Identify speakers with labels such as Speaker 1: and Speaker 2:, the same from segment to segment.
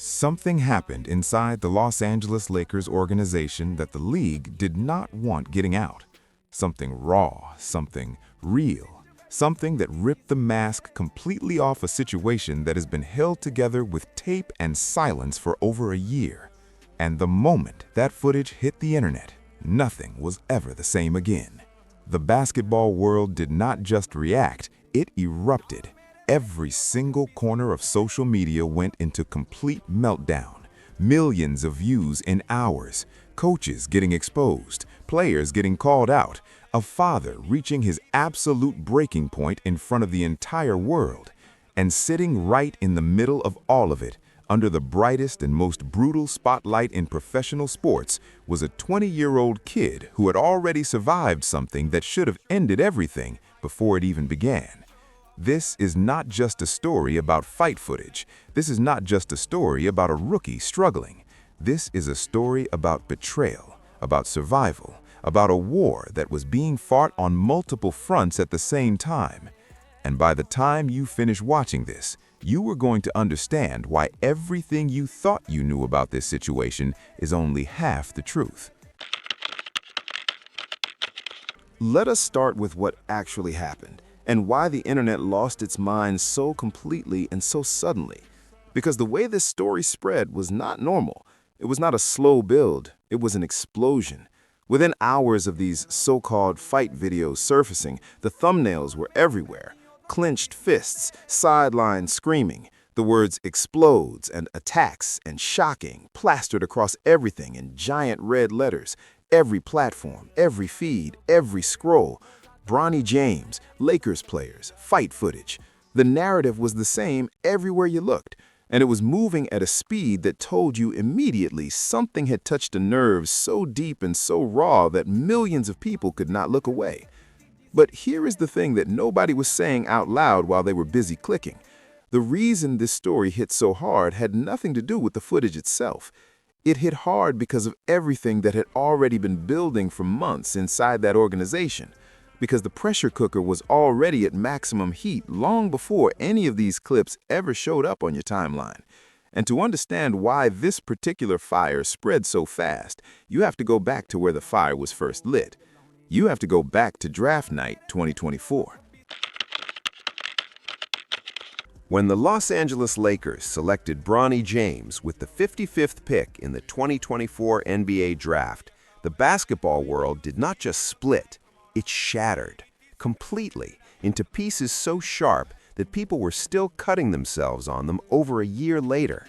Speaker 1: Something happened inside the Los Angeles Lakers organization that the league did not want getting out. Something raw, something real, something that ripped the mask completely off a situation that has been held together with tape and silence for over a year. And the moment that footage hit the internet, nothing was ever the same again. The basketball world did not just react, it erupted. Every single corner of social media went into complete meltdown. Millions of views in hours, coaches getting exposed, players getting called out, a father reaching his absolute breaking point in front of the entire world. And sitting right in the middle of all of it, under the brightest and most brutal spotlight in professional sports, was a 20-year-old kid who had already survived something that should have ended everything before it even began. This is not just a story about fight footage. This is not just a story about a rookie struggling. This is a story about betrayal, about survival, about a war that was being fought on multiple fronts at the same time. And by the time you finish watching this, you are going to understand why everything you thought you knew about this situation is only half the truth.
Speaker 2: Let us start with what actually happened and why the internet lost its mind so completely and so suddenly. Because the way this story spread was not normal. It was not a slow build, it was an explosion. Within hours of these so-called fight videos surfacing, the thumbnails were everywhere. Clenched fists, sideline screaming, the words explodes and attacks and shocking plastered across everything in giant red letters. Every platform, every feed, every scroll. Bronny James, Lakers players, fight footage. The narrative was the same everywhere you looked, and it was moving at a speed that told you immediately something had touched a nerve so deep and so raw that millions of people could not look away. But here is the thing that nobody was saying out loud while they were busy clicking. The reason this story hit so hard had nothing to do with the footage itself. It hit hard because of everything that had already been building for months inside that organization. Because the pressure cooker was already at maximum heat long before any of these clips ever showed up on your timeline. And to understand why this particular fire spread so fast, you have to go back to where the fire was first lit. You have to go back to draft night 2024.
Speaker 3: When the Los Angeles Lakers selected Bronny James with the 55th pick in the 2024 NBA Draft, the basketball world did not just split, it shattered completely into pieces so sharp that people were still cutting themselves on them over a year later.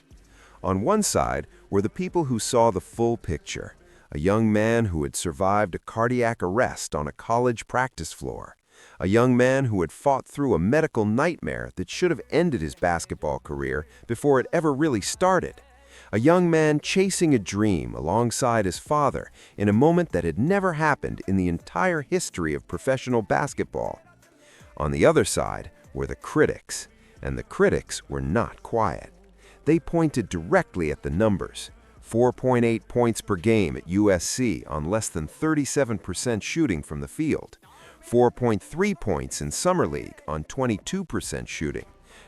Speaker 3: On one side were the people who saw the full picture, a young man who had survived a cardiac arrest on a college practice floor, a young man who had fought through a medical nightmare that should have ended his basketball career before it ever really started, a young man chasing a dream alongside his father in a moment that had never happened in the entire history of professional basketball. On the other side were the critics, and the critics were not quiet. They pointed directly at the numbers. 4.8 points per game at USC on less than 37% shooting from the field. 4.3 points in Summer League on 22% shooting.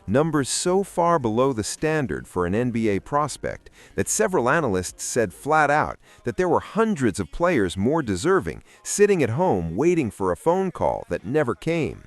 Speaker 3: Numbers so far below the standard for an NBA prospect that several analysts said flat out that there were hundreds of players more deserving sitting at home waiting for a phone call that never came.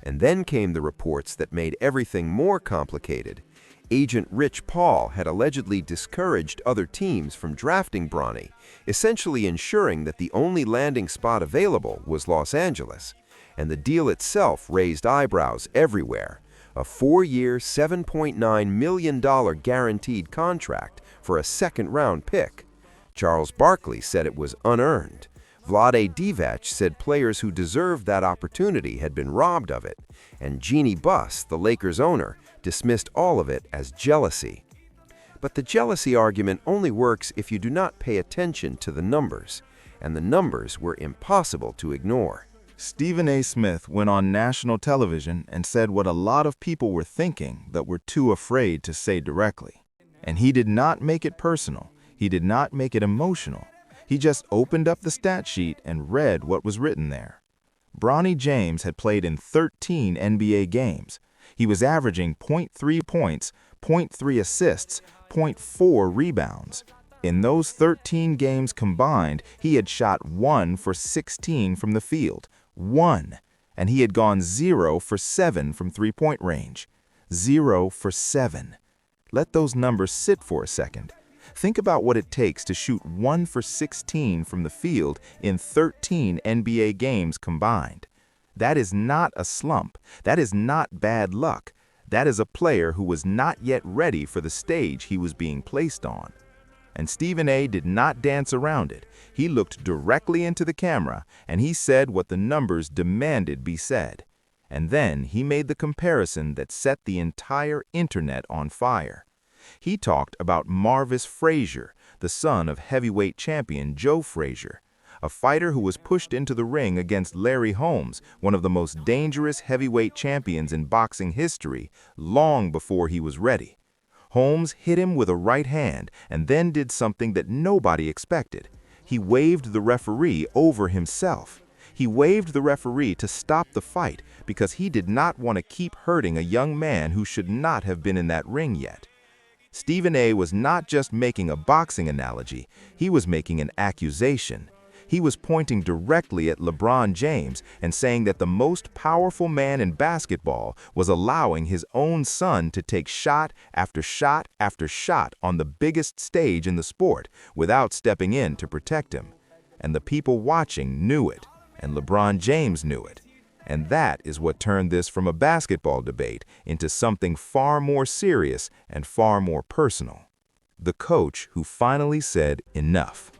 Speaker 3: And then came the reports that made everything more complicated. Agent Rich Paul had allegedly discouraged other teams from drafting Bronny, essentially ensuring that the only landing spot available was Los Angeles. And the deal itself raised eyebrows everywhere. A 4-year, $7.9 million guaranteed contract for a second-round pick. Charles Barkley said it was unearned. Vlade Divac said players who deserved that opportunity had been robbed of it. And Jeannie Buss, the Lakers owner, dismissed all of it as jealousy. But the jealousy argument only works if you do not pay attention to the numbers, and the numbers were impossible to ignore.
Speaker 2: Stephen A. Smith went on national television and said what a lot of people were thinking but were too afraid to say directly. And he did not make it personal. He did not make it emotional. He just opened up the stat sheet and read what was written there. Bronny James had played in 13 NBA games.
Speaker 1: He was averaging .3 points, .3 assists, .4 rebounds. In those 13 games combined, he had shot 1 for 16 from the field. 1. And he had gone 0 for 7 from three-point range. 0 for 7. Let those numbers sit for a second. Think about what it takes to shoot 1 for 16 from the field in 13 NBA games combined. That is not a slump. That is not bad luck. That is a player who was not yet ready for the stage he was being placed on. And Stephen A. did not dance around it. He looked directly into the camera and he said what the numbers demanded be said. And then he made the comparison that set the entire internet on fire. He talked about Marvis Frazier, the son of heavyweight champion Joe Frazier, a fighter who was pushed into the ring against Larry Holmes, one of the most dangerous heavyweight champions in boxing history, long before he was ready. Holmes hit him with a right hand and then did something that nobody expected. He waved the referee over himself. He waved the referee to stop the fight because he did not want to keep hurting a young man who should not have been in that ring yet. Stephen A. was not just making a boxing analogy, he was making an accusation. He was pointing directly at LeBron James and saying that the most powerful man in basketball was allowing his own son to take shot after shot after shot on the biggest stage in the sport without stepping in to protect him. And the people watching knew it, and LeBron James knew it. And that is what turned this from a basketball debate into something far more serious and far more personal. The coach who finally said enough.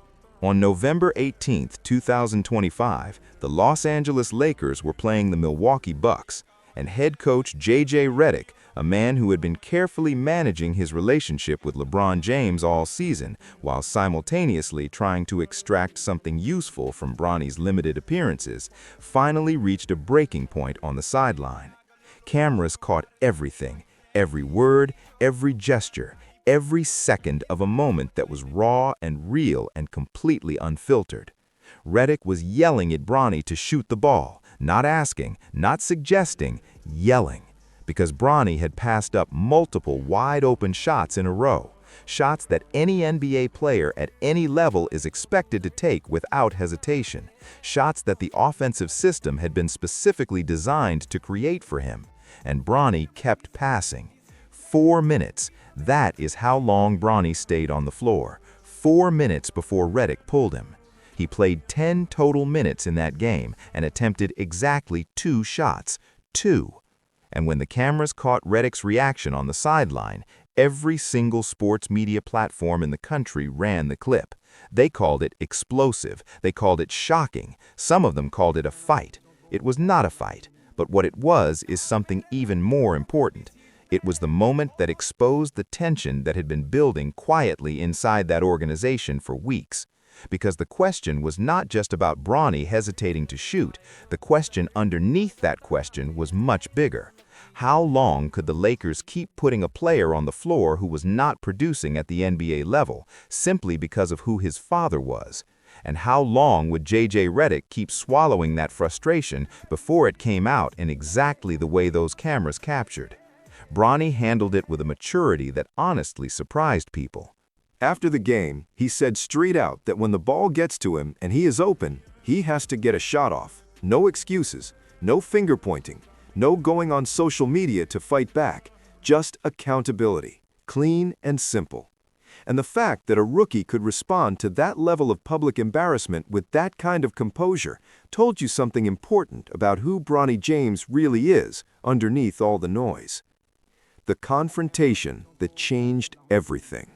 Speaker 1: On November 18, 2025, the Los Angeles Lakers were playing the Milwaukee Bucks, and head coach J.J. Redick, a man who had been carefully managing his relationship with LeBron James all season while simultaneously trying to extract something useful from Bronny's limited appearances, finally reached a breaking point on the sideline. Cameras caught everything, every word, every gesture, every second of a moment that was raw and real and completely unfiltered. Redick was yelling at Bronny to shoot the ball, not asking, not suggesting, yelling. Because Bronny had passed up multiple wide-open shots in a row, shots that any NBA player at any level is expected to take without hesitation, shots that the offensive system had been specifically designed to create for him, and Bronny kept passing. 4 minutes, that is how long Bronny stayed on the floor, 4 minutes before Redick pulled him. He played 10 total minutes in that game and attempted exactly 2 shots, 2. And when the cameras caught Redick's reaction on the sideline, every single sports media platform in the country ran the clip. They called it explosive. They called it shocking. Some of them called it a fight. It was not a fight, but what it was is something even more important. It was the moment that exposed the tension that had been building quietly inside that organization for weeks. Because the question was not just about Bronny hesitating to shoot. The question underneath that question was much bigger. How long could the Lakers keep putting a player on the floor who was not producing at the NBA level, simply because of who his father was? And how long would J.J. Redick keep swallowing that frustration before it came out in exactly the way those cameras captured? Bronny handled it with a maturity that honestly surprised people.
Speaker 2: After the game, he said straight out that when the ball gets to him and he is open, he has to get a shot off. No excuses, no finger pointing, no going on social media to fight back, just accountability, clean and simple. And the fact that a rookie could respond to that level of public embarrassment with that kind of composure told you something important about who Bronny James really is underneath all the noise. The confrontation that changed everything.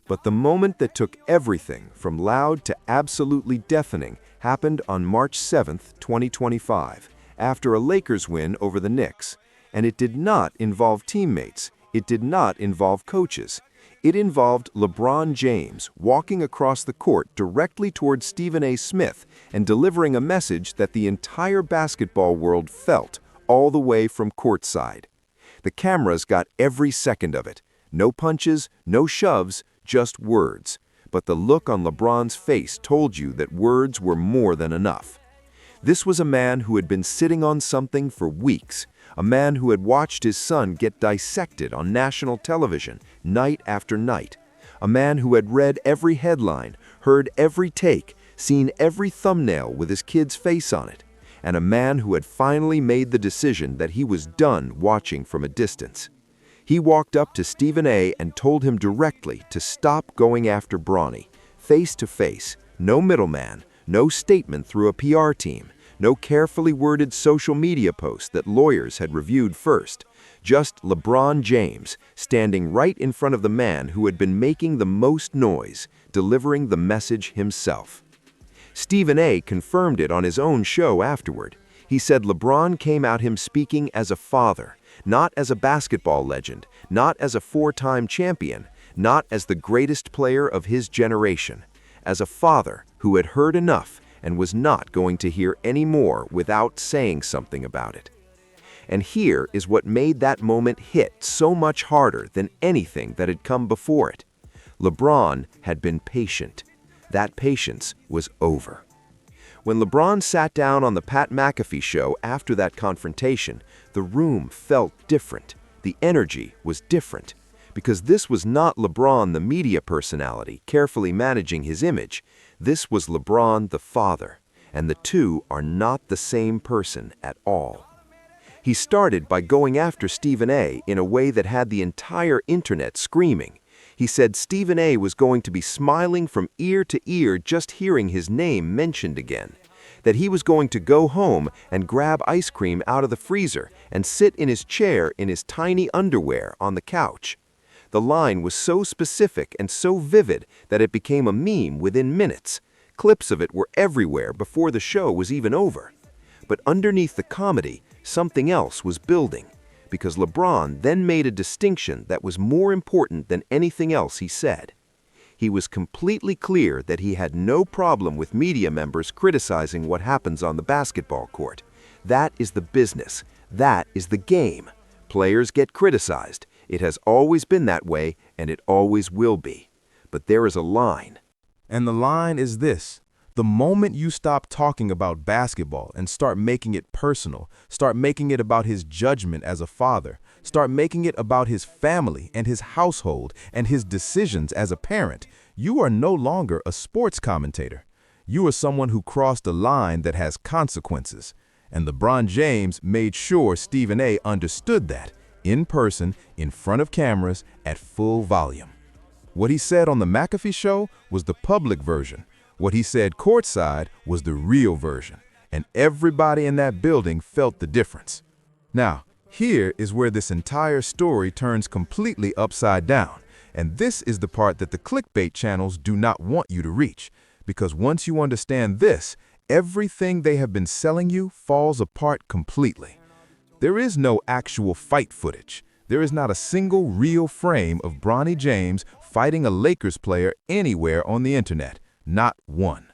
Speaker 2: But the moment that took everything from loud to absolutely deafening happened on March 7, 2025, after a Lakers win over the Knicks. And it did not involve teammates. It did not involve coaches. It involved LeBron James walking across the court directly towards Stephen A. Smith and delivering a message that the entire basketball world felt all the way from courtside. The cameras got every second of it. No punches, no shoves, just words. But the look on LeBron's face told you that words were more than enough.
Speaker 3: This was a man who had been sitting on something for weeks, a man who had watched his son get dissected on national television night after night, a man who had read every headline, heard every take, seen every thumbnail with his kid's face on it, and a man who had finally made the decision that he was done watching from a distance. He walked up to Stephen A. and told him directly to stop going after Bronny, face to face, no middleman, no statement through a PR team, no carefully worded social media post that lawyers had reviewed first. Just LeBron James standing right in front of the man who had been making the most noise, delivering the message himself. Stephen A. confirmed it on his own show afterward. He said LeBron came at him speaking as a father, not as a basketball legend, not as a four-time champion, not as the greatest player of his generation, as a father who had heard enough and was not going to hear any more without saying something about it. And here is what made that moment hit so much harder than anything that had come before it. LeBron had been patient. That patience was over. When LeBron sat down on the Pat McAfee show after that confrontation, the room felt different. The energy was different. Because this was not LeBron, the media personality, carefully managing his image. This was LeBron, the father. And the two are not the same person at all. He started by going after Stephen A. in a way that had the entire internet screaming. He said Stephen A. was going to be smiling from ear to ear just hearing his name mentioned again. That he was going to go home and grab ice cream out of the freezer and sit in his chair in his tiny underwear on the couch. The line was so specific and so vivid that it became a meme within minutes. Clips of it were everywhere before the show was even over. But underneath the comedy, something else was building, because LeBron then made a distinction that was more important than anything else he said. He was completely clear that he had no problem with media members criticizing what happens on the basketball court. That is the business. That is the game. Players get criticized. It has always been that way, and it always will be. But there is a line.
Speaker 1: And the line is this. The moment you stop talking about basketball and start making it personal, start making it about his judgment as a father, start making it about his family and his household and his decisions as a parent, you are no longer a sports commentator. You are someone who crossed a line that has consequences. And LeBron James made sure Stephen A. understood that, in person, in front of cameras, at full volume. What he said on the McAfee show was the public version. What he said courtside was the real version, and everybody in that building felt the difference. Now, here is where this entire story turns completely upside down, and this is the part that the clickbait channels do not want you to reach, because once you understand this, everything they have been selling you falls apart completely. There is no actual fight footage. There is not a single real frame of Bronny James fighting a Lakers player anywhere on the internet. Not one.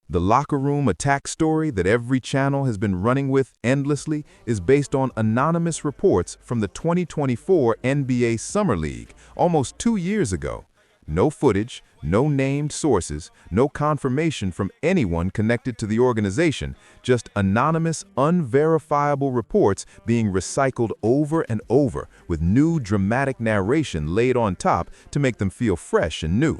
Speaker 1: The locker room attack story that every channel has been running with endlessly is based on anonymous reports from the 2024 NBA Summer League almost 2 years ago. No footage, no named sources, no confirmation from anyone connected to the organization, just anonymous, unverifiable reports being recycled over and over with new dramatic narration laid on top to make them feel fresh and new.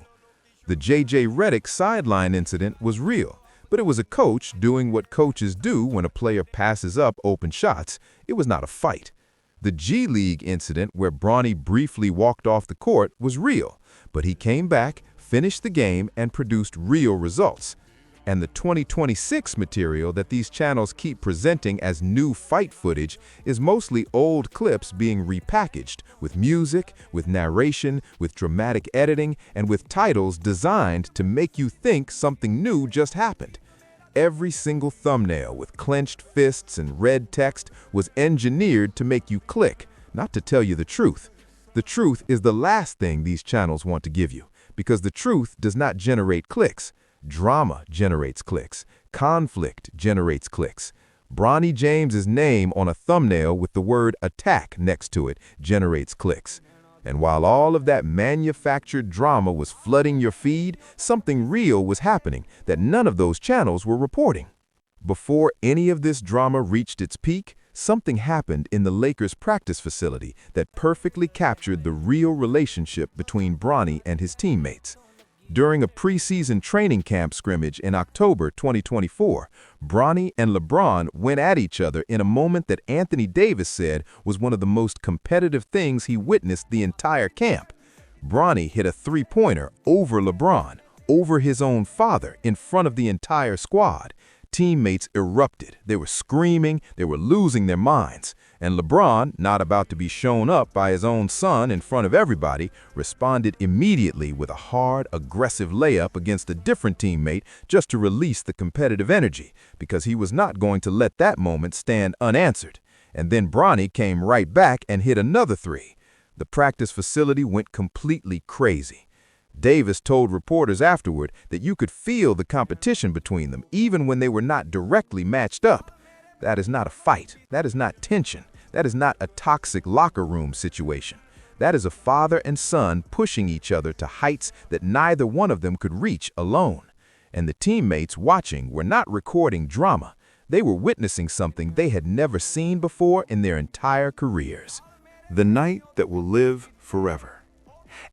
Speaker 1: The J.J. Redick sideline incident was real, but it was a coach doing what coaches do when a player passes up open shots. It was not a fight. The G League incident where Bronny briefly walked off the court was real, but he came back, finished the game, and produced real results. And the 2026 material that these channels keep presenting as new fight footage is mostly old clips being repackaged with music, with narration, with dramatic editing, and with titles designed to make you think something new just happened. Every single thumbnail with clenched fists and red text was engineered to make you click, not to tell you the truth. The truth is the last thing these channels want to give you, because the truth does not generate clicks. Drama generates clicks. Conflict generates clicks. Bronny James's name on a thumbnail with the word attack next to it generates clicks. And while all of that manufactured drama was flooding your feed, something real was happening that none of those channels were reporting. Before any of this drama reached its peak, something happened in the Lakers' practice facility that perfectly captured the real relationship between Bronny and his teammates. During a preseason training camp scrimmage in October 2024, Bronny and LeBron went at each other in a moment that Anthony Davis said was one of the most competitive things he witnessed the entire camp. Bronny hit a three-pointer over LeBron, over his own father, in front of the entire squad. Teammates erupted. They were screaming, they were losing their minds. And LeBron, not about to be shown up by his own son in front of everybody, responded immediately with a hard, aggressive layup against a different teammate just to release the competitive energy, because he was not going to let that moment stand unanswered. And then Bronny came right back and hit another three. The practice facility went completely crazy. Davis told reporters afterward that you could feel the competition between them even when they were not directly matched up. That is not a fight. That is not tension. That is not a toxic locker room situation. That is a father and son pushing each other to heights that neither one of them could reach alone. And the teammates watching were not recording drama. They were witnessing something they had never seen before in their entire careers.
Speaker 2: The night that will live forever.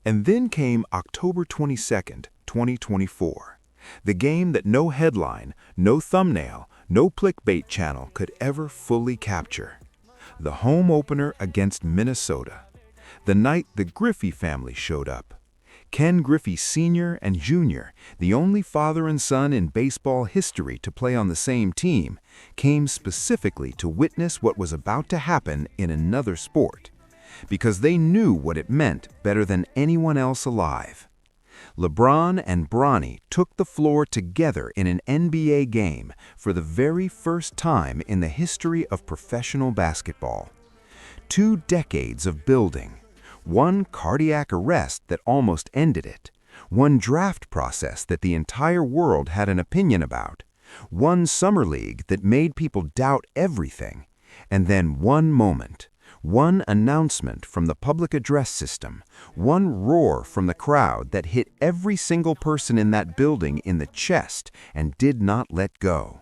Speaker 2: And then came October 22nd, 2024, the game that no headline, no thumbnail, no clickbait channel could ever fully capture. The home opener against Minnesota. The night the Griffey family showed up. Ken Griffey Sr. and Jr., the only father and son in baseball history to play on the same team, came specifically to witness what was about to happen in another sport, because they knew what it meant better than anyone else alive. LeBron and Bronny took the floor together in an NBA game for the very first time in the history of professional basketball. 2 decades of building, one cardiac arrest that almost ended it, one draft process that the entire world had an opinion about, one summer league that made people doubt everything, and then one moment. One announcement from the public address system, one roar from the crowd that hit every single person in that building in the chest and did not let go.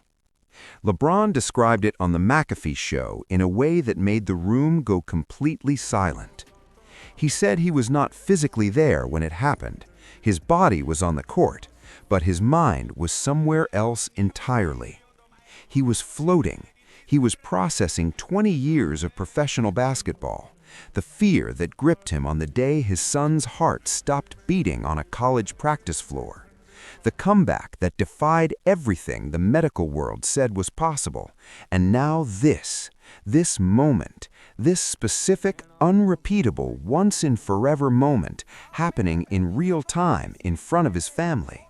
Speaker 2: LeBron described it on the McAfee show in a way that made the room go completely silent. He said he was not physically there when it happened. His body was on the court, but his mind was somewhere else entirely. He was floating. He was processing 20 years of professional basketball, the fear that gripped him on the day his son's heart stopped beating on a college practice floor, the comeback that defied everything the medical world said was possible, and now this moment, this specific, unrepeatable, once-and-forever moment happening in real time in front of his family.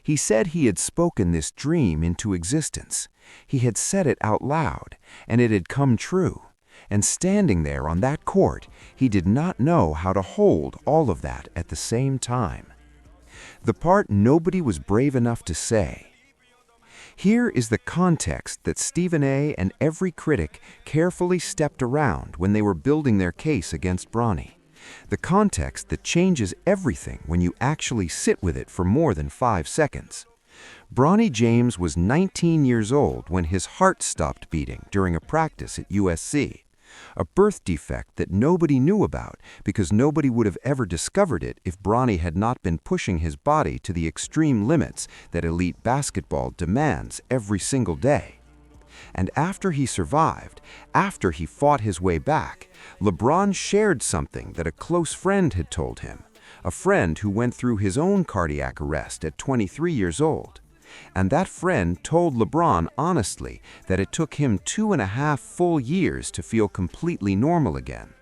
Speaker 2: He said he had spoken this dream into existence. He had said it out loud, and it had come true. And standing there on that court, he did not know how to hold all of that at the same time. The part nobody was brave enough to say. Here is the context that Stephen A. and every critic carefully stepped around when they were building their case against Bronny. The context that changes everything when you actually sit with it for more than 5 seconds. Bronny James was 19 years old when his heart stopped beating during a practice at USC, a birth defect that nobody knew about because nobody would have ever discovered it if Bronny had not been pushing his body to the extreme limits that elite basketball demands every single day. And after he survived, after he fought his way back, LeBron shared something that a close friend had told him, a friend who went through his own cardiac arrest at 23 years old. And that friend told LeBron honestly that it took him 2.5 full years to feel completely normal again.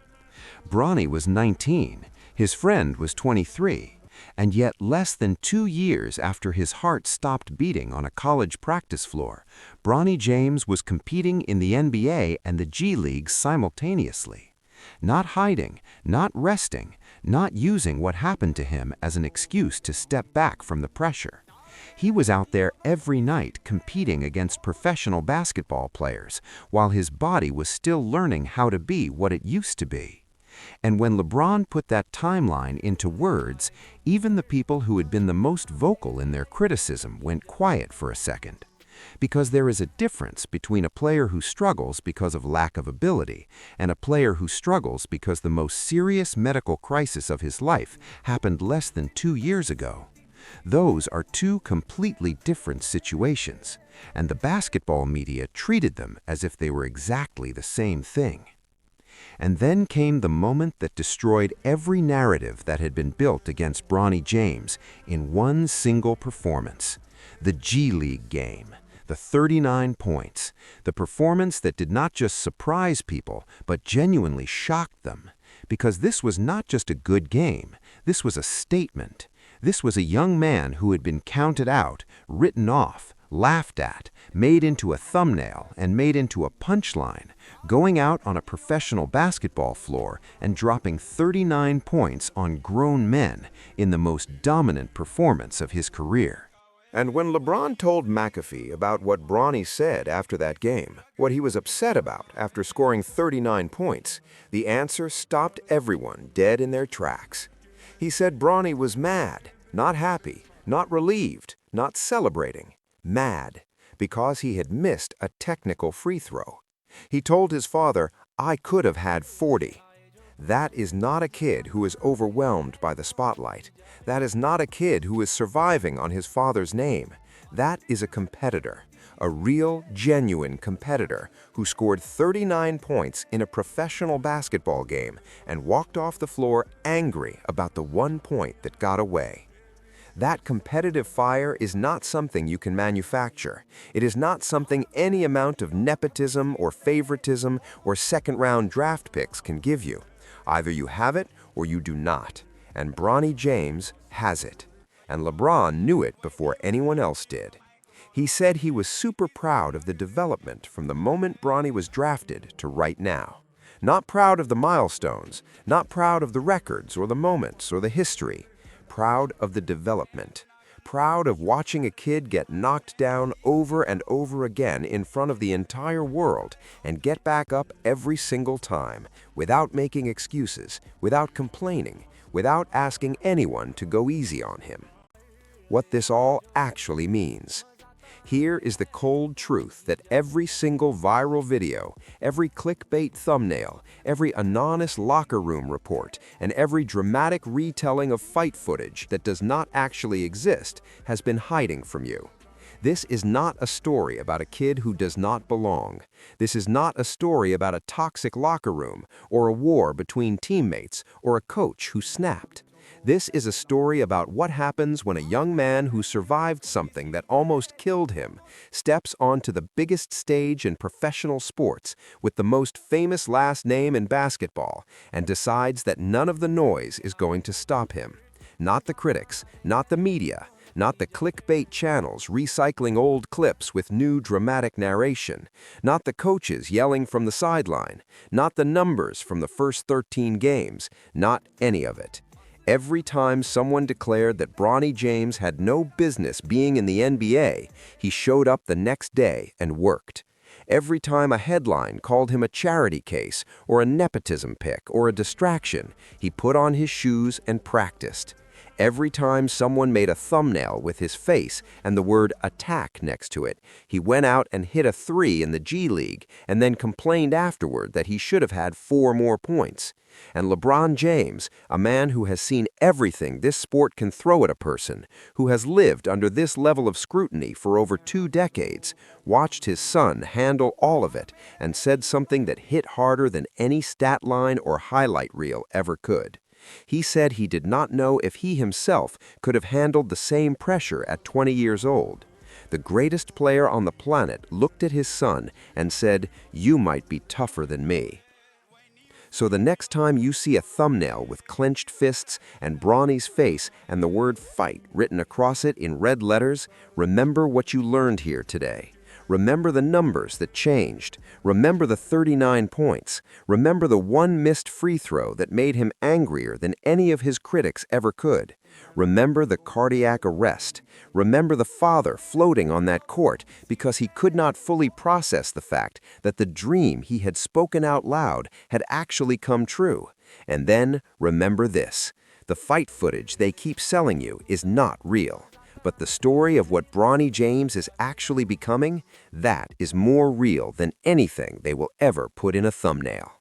Speaker 2: Bronny was 19, his friend was 23. And yet less than 2 years after his heart stopped beating on a college practice floor, Bronny James was competing in the NBA and the G League simultaneously. Not hiding, not resting, not using what happened to him as an excuse to step back from the pressure. He was out there every night competing against professional basketball players while his body was still learning how to be what it used to be. And when LeBron put that timeline into words, even the people who had been the most vocal in their criticism went quiet for a second.
Speaker 3: Because there is a difference between a player who struggles because of lack of ability and a player who struggles because the most serious medical crisis of his life happened less than 2 years ago. Those are two completely different situations, and the basketball media treated them as if they were exactly the same thing. And then came the moment that destroyed every narrative that had been built against Bronny James in one single performance: the G League game, the 39 points, the performance that did not just surprise people, but genuinely shocked them. Because this was not just a good game, this was a statement. This was a young man who had been counted out, written off, laughed at, made into a thumbnail, and made into a punchline, going out on a professional basketball floor and dropping 39 points on grown men in the most dominant performance of his career.
Speaker 2: And when LeBron told McAfee about what Bronny said after that game, what he was upset about after scoring 39 points, the answer stopped everyone dead in their tracks. He said Bronny was mad, not happy, not relieved, not celebrating, mad, because he had missed a technical free throw. He told his father, "I could have had 40. That is not a kid who is overwhelmed by the spotlight. That is not a kid who is surviving on his father's name. That is a competitor, a real, genuine competitor who scored 39 points in a professional basketball game and walked off the floor angry about the 1 point that got away." That competitive fire is not something you can manufacture. It is not something any amount of nepotism or favoritism or second-round draft picks can give you. Either you have it or you do not. And Bronny James has it. And LeBron knew it before anyone else did. He said he was super proud of the development from the moment Bronny was drafted to right now. Not proud of the milestones, not proud of the records or the moments or the history. Proud of the development. Proud of watching a kid get knocked down over and over again in front of the entire world and get back up every single time, without making excuses, without complaining, without asking anyone to go easy on him. What this all actually means. Here is the cold truth that every single viral video, every clickbait thumbnail, every anonymous locker room report, and every dramatic retelling of fight footage that does not actually exist has been hiding from you. This is not a story about a kid who does not belong. This is not a story about a toxic locker room, or a war between teammates, or a coach who snapped. This is a story about what happens when a young man who survived something that almost killed him steps onto the biggest stage in professional sports with the most famous last name in basketball and decides that none of the noise is going to stop him. Not the critics, not the media, not the clickbait channels recycling old clips with new dramatic narration, not the coaches yelling from the sideline, not the numbers from the first 13 games, not any of it. Every time someone declared that Bronny James had no business being in the NBA, he showed up the next day and worked. Every time a headline called him a charity case or a nepotism pick or a distraction, he put on his shoes and practiced. Every time someone made a thumbnail with his face and the word attack next to it, he went out and hit a 3 in the G League and then complained afterward that he should have had 4 more points. And LeBron James, a man who has seen everything this sport can throw at a person, who has lived under this level of scrutiny for over 2 decades, watched his son handle all of it and said something that hit harder than any stat line or highlight reel ever could. He said he did not know if he himself could have handled the same pressure at 20 years old. The greatest player on the planet looked at his son and said, "You might be tougher than me." So the next time you see a thumbnail with clenched fists and Bronny's face and the word fight written across it in red letters, remember what you learned here today. Remember the numbers that changed. Remember the 39 points. Remember the 1 missed free throw that made him angrier than any of his critics ever could. Remember the cardiac arrest. Remember the father floating on that court because he could not fully process the fact that the dream he had spoken out loud had actually come true. And then remember this: the fight footage they keep selling you is not real.
Speaker 3: But the story of what Bronny James is actually becoming, that is more real than anything they will ever put in a thumbnail.